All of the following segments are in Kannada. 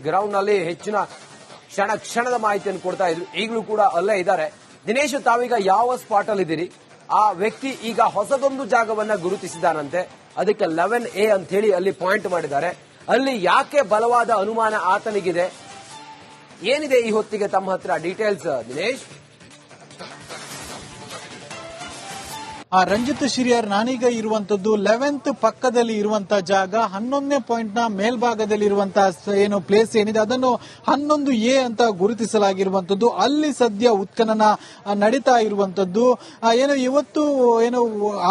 ಗ್ರೌಂಡ್ ನಲ್ಲಿ ಹೆಚ್ಚಿನ ಕ್ಷಣದ ಮಾಹಿತಿಯನ್ನು ಕೊಡ್ತಾ ಇದ್ರು. ಈಗಲೂ ಕೂಡ ಅಲ್ಲೇ ಇದ್ದಾರೆ. ದಿನೇಶ್, ತಾವೀಗ ಯಾವ ಸ್ಪಾಟ್ ಅಲ್ಲಿ ಇದ್ದೀರಿ? ಆ ವ್ಯಕ್ತಿ ಈಗ ಹೊಸದೊಂದು ಜಾಗವನ್ನ ಗುರುತಿಸಿದಾನಂತೆ. ಅದಕ್ಕೆ 11A ಅಂತ ಹೇಳಿ ಅಲ್ಲಿ ಪಾಯಿಂಟ್ ಮಾಡಿದ್ದಾರೆ. ಅಲ್ಲಿ ಯಾಕೆ ಬಲವಾದ ಅನುಮಾನ ಆತನಿಗಿದೆ? ಏನಿದೆ ಈ ಹೊತ್ತಿಗೆ ತಮ್ಮ ಹತ್ರ ಡೀಟೇಲ್ಸ್ ದಿನೇಶ್? ರಂಜಿತ್ ಶಿರಿಯಾರ್, ನಾನೀಗ ಇರುವಂತದ್ದು 11th ಪಕ್ಕದಲ್ಲಿ ಇರುವಂತಹ ಜಾಗ. 11ನೇ ಪಾಯಿಂಟ್ ನ ಮೇಲ್ಭಾಗದಲ್ಲಿ ಇರುವಂತಹ ಏನು ಪ್ಲೇಸ್ ಏನಿದೆ ಅದನ್ನು 11A ಅಂತ ಗುರುತಿಸಲಾಗಿರುವಂತದ್ದು. ಅಲ್ಲಿ ಸದ್ಯ ಉತ್ಖನನ ನಡೀತಾ ಇರುವಂತದ್ದು. ಇವತ್ತು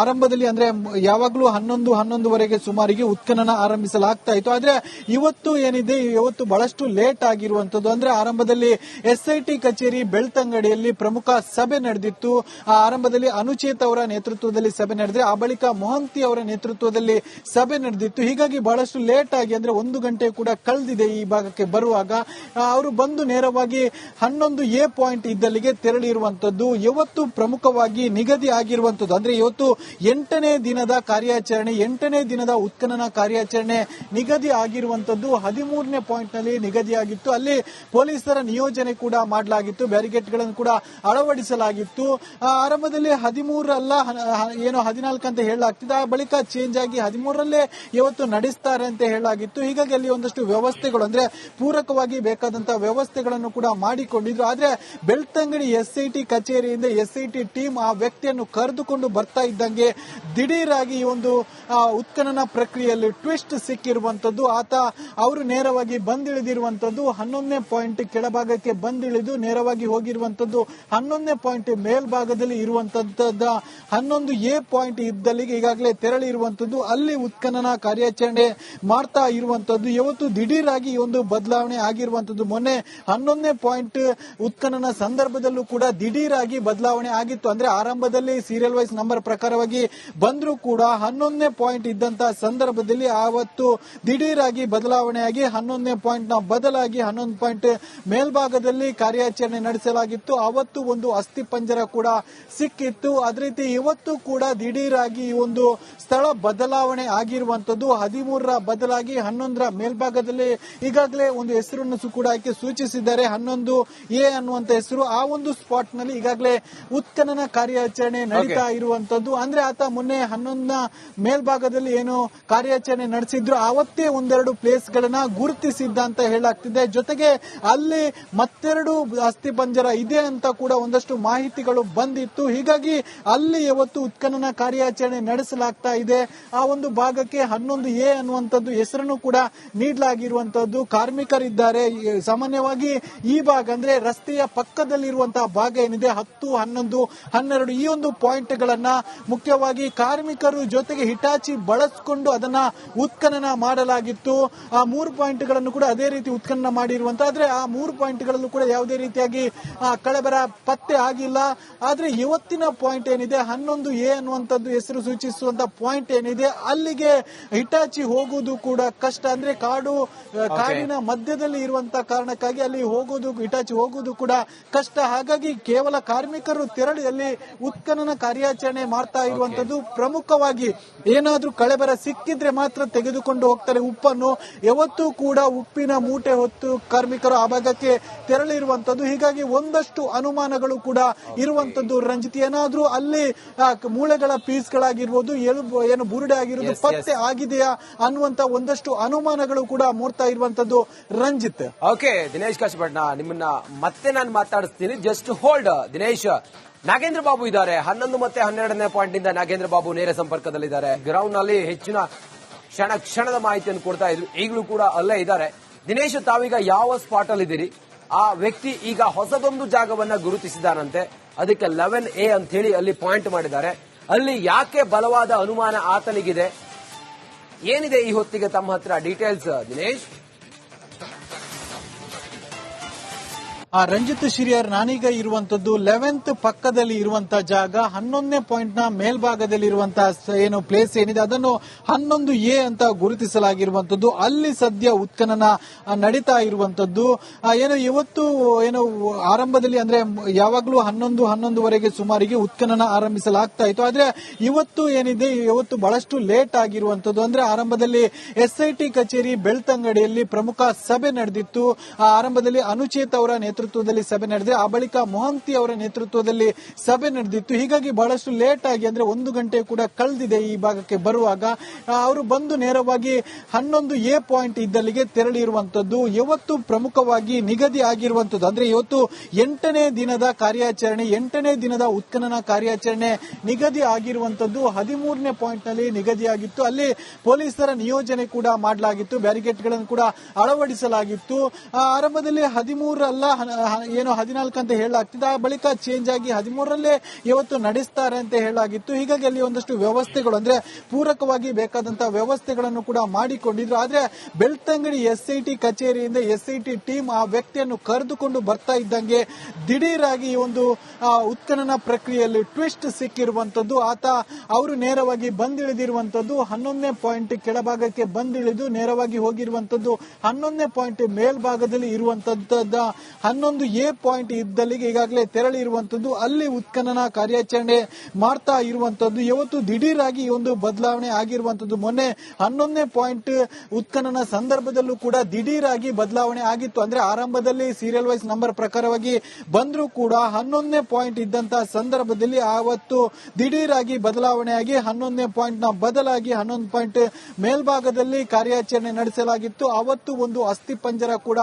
ಆರಂಭದಲ್ಲಿ ಅಂದ್ರೆ ಯಾವಾಗ್ಲೂ 11:11ವರೆಗೆ ಸುಮಾರಿಗೆ ಉತ್ಖನನ ಆರಂಭಿಸಲಾಗ್ತಾ ಇತ್ತು. ಆದ್ರೆ ಇವತ್ತು ಬಹಳಷ್ಟು ಲೇಟ್ ಆಗಿರುವಂತದ್ದು. ಅಂದ್ರೆ ಆರಂಭದಲ್ಲಿ SIT ಕಚೇರಿ ಬೆಳ್ತಂಗಡಿಯಲ್ಲಿ ಪ್ರಮುಖ ಸಭೆ ನಡೆದಿತ್ತು. ಆರಂಭದಲ್ಲಿ ಅನುಚೇತ್ ಅವರ ನೇತೃತ್ವದಲ್ಲಿ ಸಭೆ ನಡೆದ್ರೆ, ಆ ಬಳಿಕ ಮೊಹಂತಿ ಅವರ ನೇತೃತ್ವದಲ್ಲಿ ಸಭೆ ನಡೆದಿತ್ತು. ಹೀಗಾಗಿ ಬಹಳಷ್ಟು ಲೇಟ್ ಆಗಿ ಅಂದ್ರೆ 1 ಗಂಟೆ ಕೂಡ ಕಳೆದಿದೆ ಈ ಭಾಗಕ್ಕೆ ಬರುವಾಗ. ಅವರು ಬಂದು ನೇರವಾಗಿ 11A ಪಾಯಿಂಟ್ ಇದ್ದಲ್ಲಿಗೆ ತೆರಳಿರುವಂತದ್ದು. ಇವತ್ತು ಪ್ರಮುಖವಾಗಿ ನಿಗದಿ ಆಗಿರುವಂತದ್ದು ಅಂದ್ರೆ ಇವತ್ತು 8ನೇ ದಿನದ ಕಾರ್ಯಾಚರಣೆ, 8ನೇ ದಿನದ ಉತ್ಖನನ ಕಾರ್ಯಾಚರಣೆ ನಿಗದಿ ಆಗಿರುವಂತದ್ದು. 13ನೇ ಪಾಯಿಂಟ್ ನಲ್ಲಿ ನಿಗದಿಯಾಗಿತ್ತು. ಅಲ್ಲಿ ಪೊಲೀಸರ ನಿಯೋಜನೆ ಕೂಡ ಮಾಡಲಾಗಿತ್ತು, ಬ್ಯಾರಿಗೇಡ್ಗಳನ್ನು ಕೂಡ ಅಳವಡಿಸಲಾಗಿತ್ತು. ಆರಂಭದಲ್ಲಿ 13 ಅಲ್ಲ 14 ಅಂತ ಹೇಳಲಾಗ್ತಿದೆ. ಆ ಬಳಿಕ ಚೇಂಜ್ ಆಗಿ 13ರಲ್ಲೇ ಇವತ್ತು ನಡೆಸ್ತಾರೆ ಅಂತ ಹೇಳಲಾಗಿತ್ತು. ಹೀಗಾಗಿ ಅಲ್ಲಿ ಒಂದಷ್ಟು ವ್ಯವಸ್ಥೆಗಳು ಅಂದ್ರೆ ಪೂರಕವಾಗಿ ಬೇಕಾದಂತಹ ವ್ಯವಸ್ಥೆಗಳನ್ನು ಕೂಡ ಮಾಡಿಕೊಂಡಿದ್ರು. ಆದ್ರೆ ಬೆಳ್ತಂಗಡಿ SIT ಕಚೇರಿಯಿಂದ SIT ಟೀಮ್ ಆ ವ್ಯಕ್ತಿಯನ್ನು ಕರೆದುಕೊಂಡು ಬರ್ತಾ ಇದ್ದಂಗೆ ದಿಢೀರಾಗಿ ಈ ಒಂದು ಉತ್ಖನನ ಪ್ರಕ್ರಿಯೆಯಲ್ಲಿ ಟ್ವಿಸ್ಟ್ ಸಿಕ್ಕಿರುವಂತದ್ದು. ಅವರು ನೇರವಾಗಿ ಬಂದಿಳಿದಿರುವಂತದ್ದು 11ನೇ ಪಾಯಿಂಟ್ ಕೆಳಭಾಗಕ್ಕೆ ಬಂದಿಳಿದು ನೇರವಾಗಿ ಹೋಗಿರುವಂತದ್ದು 11ನೇ ಪಾಯಿಂಟ್ ಮೇಲ್ಭಾಗದಲ್ಲಿ ಇರುವಂತದ್ದು 11A ಪಾಯಿಂಟ್ ಇದ್ದಲ್ಲಿಗೆ ಈಗಾಗಲೇ ತೆರಳಿರುವಂತದ್ದು. ಅಲ್ಲಿ ಉತ್ಖನನ ಕಾರ್ಯಾಚರಣೆ ಮಾಡ್ತಾ ಇರುವಂತದ್ದು. ಇವತ್ತು ದಿಢೀರಾಗಿ ಈ ಒಂದು ಬದಲಾವಣೆ ಆಗಿರುವಂತದ್ದು. ಮೊನ್ನೆ 11ನೇ ಪಾಯಿಂಟ್ ಉತ್ಖನನ ಸಂದರ್ಭದಲ್ಲೂ ಕೂಡ ದಿಢೀರಾಗಿ ಬದಲಾವಣೆ ಆಗಿತ್ತು. ಅಂದ್ರೆ ಆರಂಭದಲ್ಲಿ ಸೀರಿಯಲ್ ವೈಸ್ ನಂಬರ್ ಪ್ರಕಾರವಾಗಿ ಬಂದರೂ ಕೂಡ 11ನೇ ಪಾಯಿಂಟ್ ಇದ್ದಂತಹ ಸಂದರ್ಭದಲ್ಲಿ ಆವತ್ತು ದಿಢೀರಾಗಿ ಬದಲಾವಣೆಯಾಗಿ 11ನೇ ಪಾಯಿಂಟ್ ನ ಬದಲಾಗಿ 11 ಪಾಯಿಂಟ್ ಮೇಲ್ಭಾಗದಲ್ಲಿ ಕಾರ್ಯಾಚರಣೆ ನಡೆಸಲಾಗಿತ್ತು. ಅವತ್ತು ಒಂದು ಅಸ್ಥಿ ಪಂಜರ ಕೂಡ ಸಿಕ್ಕಿತ್ತು. ಅದೇ ರೀತಿ ಇವತ್ತು ಕೂಡ ದಿಢೀರಾಗಿ ಈ ಒಂದು ಸ್ಥಳ ಬದಲಾವಣೆ ಆಗಿರುವಂತದ್ದು. 13ರ ಬದಲಾಗಿ 11ರ ಮೇಲ್ಭಾಗದಲ್ಲಿ ಈಗಾಗಲೇ ಒಂದು ಹೆಸರನ್ನು ಕೂಡ ಆಯ್ಕೆ ಸೂಚಿಸಿದ್ದಾರೆ. 11A ಅನ್ನುವಂತ ಹೆಸರು. ಆ ಒಂದು ಸ್ಪಾಟ್ ನಲ್ಲಿ ಈಗಾಗಲೇ ಉತ್ಖನನ ಕಾರ್ಯಾಚರಣೆ ನಡೀತಾ ಇರುವಂತದ್ದು. ಅಂದ್ರೆ ಆತ ಮೊನ್ನೆ 11ನ ಮೇಲ್ಭಾಗದಲ್ಲಿ ಏನು ಕಾರ್ಯಾಚರಣೆ ನಡೆಸಿದ್ರು ಅವತ್ತೇ ಒಂದೆರಡು ಪ್ಲೇಸ್ ಗಳನ್ನ ಗುರುತಿಸಿದ್ದ ಅಂತ ಹೇಳಲಾಗ್ತಿದೆ. ಜೊತೆಗೆ ಅಲ್ಲಿ ಮತ್ತೆರಡು ಅಸ್ಥಿ ಪಂಜರ ಇದೆ ಅಂತ ಕೂಡ ಒಂದಷ್ಟು ಮಾಹಿತಿಗಳು ಬಂದಿತ್ತು. ಹೀಗಾಗಿ ಅಲ್ಲಿ ಇವತ್ತು ಉತ್ಖನನ ಕಾರ್ಯಾಚರಣೆ ನಡೆಸಲಾಗ್ತಾ ಇದೆ. ಆ ಒಂದು ಭಾಗಕ್ಕೆ 11A ಅನ್ನುವಂಥದ್ದು ಹೆಸರನ್ನು ಕೂಡ ನೀಡಲಾಗಿರುವಂತದ್ದು. ಕಾರ್ಮಿಕರಿದ್ದಾರೆ. ಸಾಮಾನ್ಯವಾಗಿ ಈ ಭಾಗ ಅಂದ್ರೆ ರಸ್ತೆಯ ಪಕ್ಕದಲ್ಲಿರುವಂತಹ ಭಾಗ ಏನಿದೆ 10, 11, 12 ಈ ಒಂದು ಪಾಯಿಂಟ್ ಗಳನ್ನ ಮುಖ್ಯವಾಗಿ ಕಾರ್ಮಿಕರು ಜೊತೆಗೆ ಹಿಟಾಚಿ ಬಳಸಿಕೊಂಡು ಅದನ್ನ ಉತ್ಖನನ ಮಾಡಲಾಗಿತ್ತು. ಆ 3 ಪಾಯಿಂಟ್ ಗಳನ್ನು ಕೂಡ ಅದೇ ರೀತಿ ಉತ್ಖನನ ಮಾಡಿರುವಂತ. ಆದ್ರೆ ಆ 3 ಪಾಯಿಂಟ್ ಗಳಲ್ಲೂ ಕೂಡ ಯಾವುದೇ ರೀತಿಯಾಗಿ ಕಳಬೆರ ಪತ್ತೆ ಆಗಿಲ್ಲ. ಆದ್ರೆ ಇವತ್ತಿನ ಪಾಯಿಂಟ್ ಏನಿದೆ 11A ಅನ್ನುವಂಥದ್ದು ಹೆಸರು ಸೂಚಿಸುವಂತ ಪಾಯಿಂಟ್ ಏನಿದೆ ಅಲ್ಲಿಗೆ ಹಿಟಾಚಿ ಹೋಗುವುದು ಕೂಡ ಕಷ್ಟ. ಅಂದ್ರೆ ಕಾಡಿನ ಮಧ್ಯದಲ್ಲಿ ಇರುವಂತಹ ಕಾರಣಕ್ಕಾಗಿ ಅಲ್ಲಿ ಹಿಟಾಚಿ ಹೋಗುವುದು ಕೂಡ ಕಷ್ಟ. ಹಾಗಾಗಿ ಕೇವಲ ಕಾರ್ಮಿಕರು ತೆರಳಿ ಅಲ್ಲಿ ಉತ್ಖನನ ಕಾರ್ಯಾಚರಣೆ ಮಾಡ್ತಾ ಇರುವಂತದ್ದು. ಪ್ರಮುಖವಾಗಿ ಏನಾದ್ರೂ ಕಳೆಬರ ಸಿಕ್ಕಿದ್ರೆ ಮಾತ್ರ ತೆಗೆದುಕೊಂಡು ಹೋಗ್ತಾರೆ ಉಪ್ಪನ್ನು. ಯಾವತ್ತೂ ಕೂಡ ಉಪ್ಪಿನ ಮೂಟೆ ಹೊತ್ತು ಕಾರ್ಮಿಕರು ಆ ಭಾಗಕ್ಕೆ ತೆರಳಿರುವಂತದ್ದು. ಹೀಗಾಗಿ ಒಂದಷ್ಟು ಅನುಮಾನಗಳು ಕೂಡ ಇರುವಂತದ್ದು. ರಂಜಿತ್, ಏನಾದ್ರೂ ಅಲ್ಲಿ ಮೂಳೆಗಳ ಪೀಸ್ಗಳಾಗಿರ್ಬೋದು, ಏನು ಬುರುಡೆ ಆಗಿರೋದು ಪತ್ತೆ ಆಗಿದೆಯಾ ಅನ್ನುವಂತ ಒಂದಷ್ಟು ಅನುಮಾನಗಳು ಕೂಡ ಮೂಡ್ತಾ ಇರುವಂತದ್ದು ರಂಜಿತ್. ಓಕೆ ದಿನೇಶ್ ಕಾಶಿಪಟ್ನ, ನಿಮ್ಮನ್ನ ಮತ್ತೆ ನಾನು ಮಾತಾಡಿಸ್ತೀನಿ. Just hold Dinesh. ನಾಗೇಂದ್ರ ಬಾಬು ಇದ್ದಾರೆ 11 ಮತ್ತೆ 12ನೇ ಪಾಯಿಂಟ್ ನಿಂದ. ನಾಗೇಂದ್ರ ಬಾಬು ನೇರ ಸಂಪರ್ಕದಲ್ಲಿದ್ದಾರೆ. ಗ್ರೌಂಡ್ ನಲ್ಲಿ ಹೆಚ್ಚಿನ ಕ್ಷಣದ ಮಾಹಿತಿಯನ್ನು ಕೊಡ್ತಾ ಇದ್ರು. ಈಗಲೂ ಕೂಡ ಅಲ್ಲೇ ಇದ್ದಾರೆ. ದಿನೇಶ್, ತಾವೀಗ ಯಾವ ಸ್ಪಾಟ್ ಅಲ್ಲಿ ಇದ್ದೀರಿ? ಆ ವ್ಯಕ್ತಿ ಈಗ ಹೊಸದೊಂದು ಜಾಗವನ್ನ ಗುರುತಿಸಿದಾನಂತೆ. ಅದಕ್ಕೆ 11A ಅಂತ ಹೇಳಿ ಅಲ್ಲಿ ಪಾಯಿಂಟ್ ಮಾಡಿದ್ದಾರೆ. ಅಲ್ಲಿ ಯಾಕೆ ಬಲವಾದ ಅನುಮಾನ ಆತನಿಗಿದೆ? ಏನಿದೆ ಈ ಹೊತ್ತಿಗೆ ತಮ್ಮ ಹತ್ರ ಡೀಟೇಲ್ಸ್ ದಿನೇಶ್? ರಂಜಿತ್ ಶಿರಿಯರ್ ನಾನೀಗ ಇರುವಂತದ್ದು 11th ಪಕ್ಕದಲ್ಲಿ ಇರುವಂತಹ ಜಾಗ 11ನೇ ಪಾಯಿಂಟ್ ನ ಮೇಲ್ಭಾಗದಲ್ಲಿ ಇರುವಂತಹ ಏನು ಪ್ಲೇಸ್ ಏನಿದೆ ಅದನ್ನು 11A ಅಂತ ಗುರುತಿಸಲಾಗಿರುವಂತದ್ದು. ಅಲ್ಲಿ ಸದ್ಯ ಉತ್ಖನನ ನಡೀತಾ ಇರುವಂತದ್ದು. ಏನು ಇವತ್ತು ಏನು ಆರಂಭದಲ್ಲಿ ಅಂದ್ರೆ ಯಾವಾಗ್ಲೂ 11:11ವರೆಗೆ ಸುಮಾರಿಗೆ ಉತ್ಖನನ ಆರಂಭಿಸಲಾಗ್ತಾ ಇತ್ತು. ಆದ್ರೆ ಇವತ್ತು ಏನಿದೆ ಇವತ್ತು ಬಹಳಷ್ಟು ಲೇಟ್ ಆಗಿರುವಂತದ್ದು. ಅಂದ್ರೆ ಆರಂಭದಲ್ಲಿ SIT ಕಚೇರಿ ಬೆಳ್ತಂಗಡಿಯಲ್ಲಿ ಪ್ರಮುಖ ಸಭೆ ನಡೆದಿತ್ತು. ಆರಂಭದಲ್ಲಿ ಅನುಚೇತ್ ಅವರ ನೇತೃತ್ವದಲ್ಲಿ ಸಭೆ ನಡೆದಿದೆ. ಆ ಬಳಿಕ ಮೊಹಂತಿ ಅವರ ನೇತೃತ್ವದಲ್ಲಿ ಸಭೆ ನಡೆದಿತ್ತು. ಹೀಗಾಗಿ ಬಹಳಷ್ಟು ಲೇಟ್ ಆಗಿ ಅಂದ್ರೆ 1 ಗಂಟೆ ಕೂಡ ಕಳೆದಿದೆ ಈ ಭಾಗಕ್ಕೆ ಬರುವಾಗ. ಅವರು ಬಂದು ನೇರವಾಗಿ 11A ಪಾಯಿಂಟ್ ಇದ್ದಲ್ಲಿಗೆ ತೆರಳಿರುವಂತದ್ದು. ಇವತ್ತು ಪ್ರಮುಖವಾಗಿ ನಿಗದಿ ಆಗಿರುವಂತದ್ದು ಅಂದ್ರೆ ಇವತ್ತು 8ನೇ ದಿನದ ಕಾರ್ಯಾಚರಣೆ 8ನೇ ದಿನದ ಉತ್ಖನನ ಕಾರ್ಯಾಚರಣೆ ನಿಗದಿ ಆಗಿರುವಂತದ್ದು. 13ನೇ ಪಾಯಿಂಟ್ ನಲ್ಲಿ ನಿಗದಿಯಾಗಿತ್ತು. ಅಲ್ಲಿ ಪೊಲೀಸರ ನಿಯೋಜನೆ ಕೂಡ ಮಾಡಲಾಗಿತ್ತು. ಬ್ಯಾರಿಕೇಡ್ಗಳನ್ನು ಕೂಡ ಅಳವಡಿಸಲಾಗಿತ್ತು. ಆರಂಭದಲ್ಲಿ 13 ಅಲ್ಲ ಏನು 14 ಅಂತ ಹೇಳಲಾಗ್ತಿದೆ. ಆ ಬಳಿಕ ಚೇಂಜ್ ಆಗಿ 13ರಲ್ಲೇ ಇವತ್ತು ನಡೆಸ್ತಾರೆ ಅಂತ ಹೇಳಲಾಗಿತ್ತು. ಹೀಗಾಗಿ ಅಲ್ಲಿ ಒಂದಷ್ಟು ವ್ಯವಸ್ಥೆಗಳು ಅಂದ್ರೆ ಪೂರಕವಾಗಿ ಬೇಕಾದಂತಹ ವ್ಯವಸ್ಥೆಗಳನ್ನು ಕೂಡ ಮಾಡಿಕೊಂಡಿದ್ರು. ಆದ್ರೆ ಬೆಳ್ತಂಗಡಿ SIT ಕಚೇರಿಯಿಂದ SIT ಟೀಮ್ ಆ ವ್ಯಕ್ತಿಯನ್ನು ಕರೆದುಕೊಂಡು ಬರ್ತಾ ಇದ್ದಂಗೆ ದಿಢೀರಾಗಿ ಈ ಒಂದು ಉತ್ಖನನ ಪ್ರಕ್ರಿಯೆಯಲ್ಲಿ ಟ್ವಿಸ್ಟ್ ಸಿಕ್ಕಿರುವಂತದ್ದು. ಅವರು ನೇರವಾಗಿ ಬಂದಿಳಿದಿರುವಂತದ್ದು 11ನೇ ಪಾಯಿಂಟ್ ಕೆಳಭಾಗಕ್ಕೆ ಬಂದಿಳಿದು ನೇರವಾಗಿ ಹೋಗಿರುವಂತದ್ದು 11ನೇ ಪಾಯಿಂಟ್ ಮೇಲ್ಭಾಗದಲ್ಲಿ ಇರುವಂತದ್ದು 11A ಪಾಯಿಂಟ್ ಇದ್ದಲ್ಲಿಗೆ ಈಗಾಗಲೇ ತೆರಳಿರುವಂತದ್ದು. ಅಲ್ಲಿ ಉತ್ಖನನ ಕಾರ್ಯಾಚರಣೆ ಮಾಡ್ತಾ ಇರುವಂತದ್ದು. ಇವತ್ತು ದಿಢೀರಾಗಿ ಈ ಒಂದು ಬದಲಾವಣೆ ಆಗಿರುವಂತದ್ದು. ಮೊನ್ನೆ 11ನೇ ಪಾಯಿಂಟ್ ಉತ್ಖನನ ಸಂದರ್ಭದಲ್ಲೂ ಕೂಡ ದಿಢೀರಾಗಿ ಬದಲಾವಣೆ ಆಗಿತ್ತು. ಅಂದ್ರೆ ಆರಂಭದಲ್ಲಿ ಸೀರಿಯಲ್ ವೈಸ್ ನಂಬರ್ ಪ್ರಕಾರವಾಗಿ ಬಂದರೂ ಕೂಡ 11ನೇ ಪಾಯಿಂಟ್ ಇದ್ದಂತಹ ಸಂದರ್ಭದಲ್ಲಿ ಆವತ್ತು ದಿಢೀರಾಗಿ ಬದಲಾವಣೆಯಾಗಿ 11ನೇ ಪಾಯಿಂಟ್ ನ ಬದಲಾಗಿ 11 ಪಾಯಿಂಟ್ ಮೇಲ್ಭಾಗದಲ್ಲಿ ಕಾರ್ಯಾಚರಣೆ ನಡೆಸಲಾಗಿತ್ತು. ಅವತ್ತು ಒಂದು ಅಸ್ಥಿ ಪಂಜರ ಕೂಡ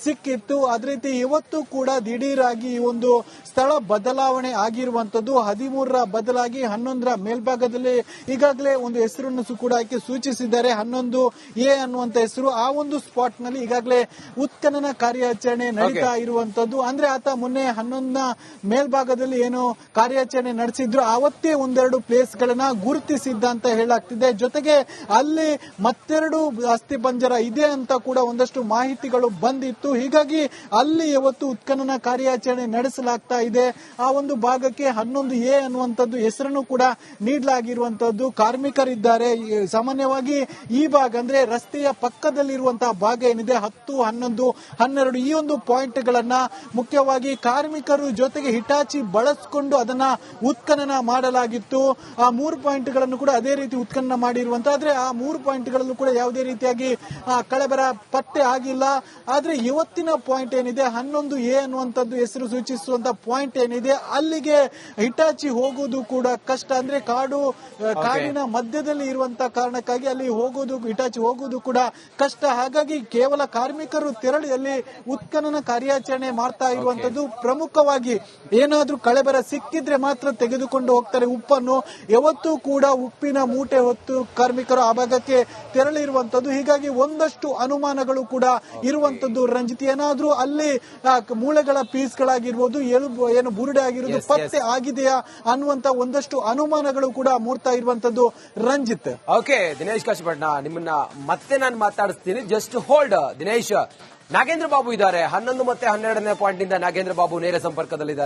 ಸಿಕ್ಕಿತ್ತು. ಅದೇ ರೀತಿ ಇವತ್ತು ಕೂಡ ದಿಢೀರಾಗಿ ಈ ಒಂದು ಸ್ಥಳ ಬದಲಾವಣೆ ಆಗಿರುವಂತದ್ದು. 13ರ ಬದಲಾಗಿ 11ರ ಮೇಲ್ಭಾಗದಲ್ಲಿ ಈಗಾಗಲೇ ಒಂದು ಹೆಸರನ್ನು ಕೂಡ ಆಕೆ ಸೂಚಿಸಿದ್ದಾರೆ. 11A ಅನ್ನುವಂತ ಹೆಸರು. ಆ ಒಂದು ಸ್ಪಾಟ್ ನಲ್ಲಿ ಈಗಾಗಲೇ ಉತ್ಖನನ ಕಾರ್ಯಾಚರಣೆ ನಡೀತಾ ಇರುವಂತದ್ದು. ಅಂದ್ರೆ ಆತ ಮೊನ್ನೆ 11ನ ಮೇಲ್ಭಾಗದಲ್ಲಿ ಏನು ಕಾರ್ಯಾಚರಣೆ ನಡೆಸಿದ್ರು ಅವತ್ತೇ ಒಂದೆರಡು ಪ್ಲೇಸ್ ಗಳನ್ನ ಗುರುತಿಸಿದ್ದ ಅಂತ ಹೇಳಲಾಗ್ತಿದೆ. ಜೊತೆಗೆ ಅಲ್ಲಿ ಮತ್ತೆರಡು ಅಸ್ಥಿ ಪಂಜರ ಇದೆ ಅಂತ ಕೂಡ ಒಂದಷ್ಟು ಮಾಹಿತಿಗಳು ಬಂದಿತ್ತು. ಹೀಗಾಗಿ ಅಲ್ಲಿ ಇವತ್ತು ಉತ್ಖನನ ಕಾರ್ಯಾಚರಣೆ ನಡೆಸಲಾಗ್ತಾ ಇದೆ. ಆ ಒಂದು ಭಾಗಕ್ಕೆ 11A ಅನ್ನುವಂಥದ್ದು ಹೆಸರನ್ನು ಕೂಡ ನೀಡಲಾಗಿರುವಂತದ್ದು. ಕಾರ್ಮಿಕರಿದ್ದಾರೆ. ಸಾಮಾನ್ಯವಾಗಿ ಈ ಭಾಗ ಅಂದ್ರೆ ರಸ್ತೆಯ ಪಕ್ಕದಲ್ಲಿರುವಂತಹ ಭಾಗ ಏನಿದೆ 10, 11, 12 ಈ ಒಂದು ಪಾಯಿಂಟ್ ಗಳನ್ನ ಮುಖ್ಯವಾಗಿ ಕಾರ್ಮಿಕರು ಜೊತೆಗೆ ಹಿಟಾಚಿ ಬಳಸಿಕೊಂಡು ಅದನ್ನ ಉತ್ಖನನ ಮಾಡಲಾಗಿತ್ತು. ಆ 3 ಪಾಯಿಂಟ್ ಗಳನ್ನು ಕೂಡ ಅದೇ ರೀತಿ ಉತ್ಖನನ ಮಾಡಿರುವಂತ. ಆದ್ರೆ ಆ 3 ಪಾಯಿಂಟ್ ಗಳಲ್ಲೂ ಕೂಡ ಯಾವುದೇ ರೀತಿಯಾಗಿ ಕಳಬೆರ ಪತ್ತೆ ಆಗಿಲ್ಲ. ಆದ್ರೆ ಇವತ್ತಿನ ಪಾಯಿಂಟ್ ಏನಿದೆ 11A ಅನ್ನುವಂಥದ್ದು ಹೆಸರು ಸೂಚಿಸುವಂತ ಪಾಯಿಂಟ್ ಏನಿದೆ ಅಲ್ಲಿಗೆ ಹಿಟಾಚಿ ಹೋಗುವುದು ಕೂಡ ಕಷ್ಟ. ಅಂದ್ರೆ ಕಾಡಿನ ಮಧ್ಯದಲ್ಲಿ ಇರುವಂತಹ ಕಾರಣಕ್ಕಾಗಿ ಅಲ್ಲಿ ಹಿಟಾಚಿ ಹೋಗುವುದು ಕೂಡ ಕಷ್ಟ. ಹಾಗಾಗಿ ಕೇವಲ ಕಾರ್ಮಿಕರು ತೆರಳಿ ಅಲ್ಲಿ ಉತ್ಖನನ ಕಾರ್ಯಾಚರಣೆ ಮಾಡ್ತಾ ಇರುವಂತದ್ದು. ಪ್ರಮುಖವಾಗಿ ಏನಾದ್ರೂ ಕಳೆಬರ ಸಿಕ್ಕಿದ್ರೆ ಮಾತ್ರ ತೆಗೆದುಕೊಂಡು ಹೋಗ್ತಾರೆ ಉಪ್ಪನ್ನು. ಯಾವತ್ತೂ ಕೂಡ ಉಪ್ಪಿನ ಮೂಟೆ ಹೊತ್ತು ಕಾರ್ಮಿಕರು ಆ ಭಾಗಕ್ಕೆ ತೆರಳಿರುವಂತದ್ದು. ಹೀಗಾಗಿ ಒಂದಷ್ಟು ಅನುಮಾನಗಳು ಕೂಡ ಇರುವಂತದ್ದು. ರಂಜಿತ್, ಏನಾದ್ರೂ ಅಲ್ಲಿ ಮೂಳೆಗಳ ಪೀಸ್ಗಳಾಗಿರ್ಬೋದು, ಏನು ಬುರುಡೆ ಆಗಿರೋದು ಪತ್ತೆ ಆಗಿದೆಯಾ ಅನ್ನುವಂತ ಒಂದಷ್ಟು ಅನುಮಾನಗಳು ಕೂಡ ಮೂಡ್ತಾ ಇರುವಂತದ್ದು. ರಂಜಿತ್, ಓಕೆ ದಿನೇಶ್ ಕಾಶಿಪಟ್ನ, ನಿಮ್ಮನ್ನ ಮತ್ತೆ ನಾನು ಮಾತಾಡಿಸ್ತೀನಿ. Just hold Dinesh. ನಾಗೇಂದ್ರ ಬಾಬು ಇದ್ದಾರೆ 11 ಮತ್ತೆ 12ನೇ ಪಾಯಿಂಟ್ ನಿಂದ ನಾಗೇಂದ್ರ ಬಾಬು ನೇರ ಸಂಪರ್ಕದಲ್ಲಿದ್ದಾರೆ.